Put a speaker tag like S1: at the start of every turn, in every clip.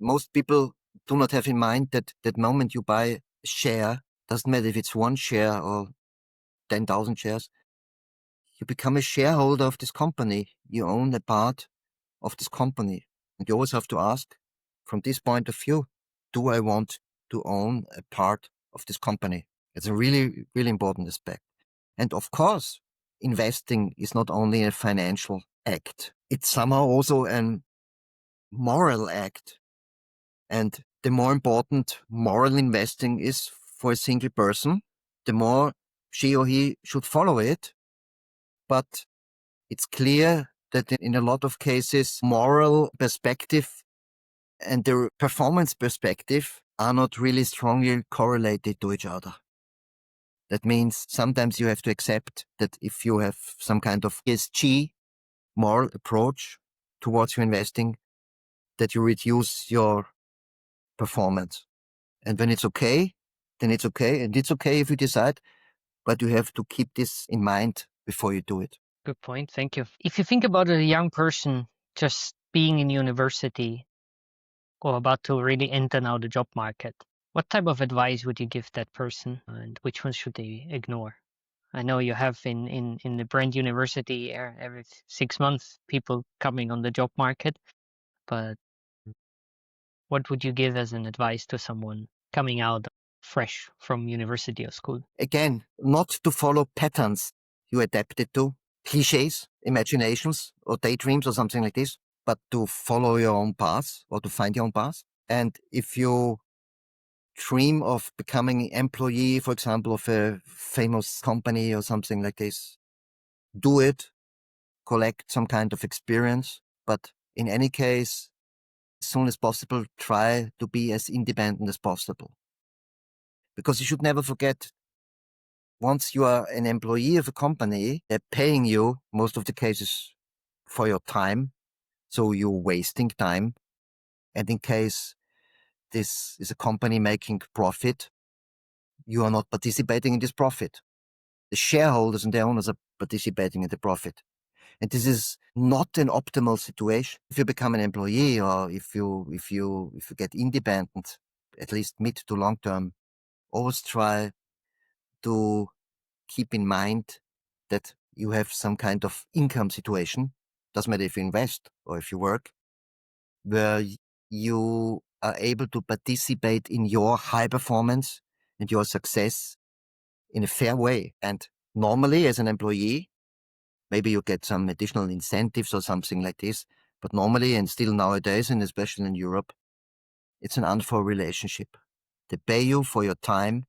S1: most people do not have in mind that that moment you buy a share, doesn't matter if it's one share or 10,000 shares, you become a shareholder of this company. You own a part of this company. And you always have to ask, from this point of view, do I want to own a part of this company? It's a really, really important aspect. And of course, investing is not only a financial act. It's somehow also a moral act. And the more important moral investing is for a single person, the more she or he should follow it. But it's clear that in a lot of cases, moral perspective and the performance perspective are not really strongly correlated to each other. That means sometimes you have to accept that if you have some kind of ESG moral approach towards your investing, that you reduce your performance. And when it's okay, then it's okay. And it's okay if you decide, but you have to keep this in mind before you do it.
S2: Good point. Thank you. If you think about a young person just being in university or about to really enter now the job market, what type of advice would you give that person and which ones should they ignore? I know you have in the brand university every 6 months people coming on the job market, but what would you give as an advice to someone coming out fresh from university or school?
S1: Again, not to follow patterns you adapted to, cliches, imaginations, or daydreams or something like this, but to follow your own path or to find your own path. And if you dream of becoming employee, for example, of a famous company or something like this, do it, collect some kind of experience, but in any case, as soon as possible, try to be as independent as possible. Because you should never forget, once you are an employee of a company, they're paying you, most of the cases, for your time. So you're wasting time. And in case this is a company making profit, you are not participating in this profit. The shareholders and the owners are participating in the profit. And this is not an optimal situation. If you become an employee or if you get independent, at least mid to long term, always try to keep in mind that you have some kind of income situation. Doesn't matter if you invest or if you work, where you are able to participate in your high performance and your success in a fair way. And normally as an employee, maybe you get some additional incentives or something like this. But normally, and still nowadays, and especially in Europe, it's an unfair relationship. They pay you for your time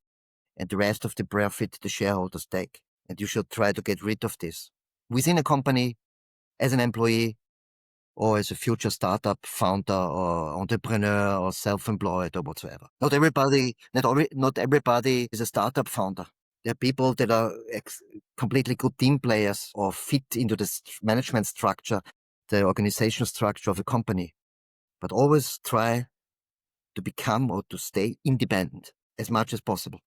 S1: and the rest of the profit the shareholders take. And you should try to get rid of this within a company, as an employee, or as a future startup founder or entrepreneur or self-employed or whatsoever. Not everybody is a startup founder. There are people that are completely good team players or fit into the management structure, the organizational structure of a company. But always try to become or to stay independent as much as possible.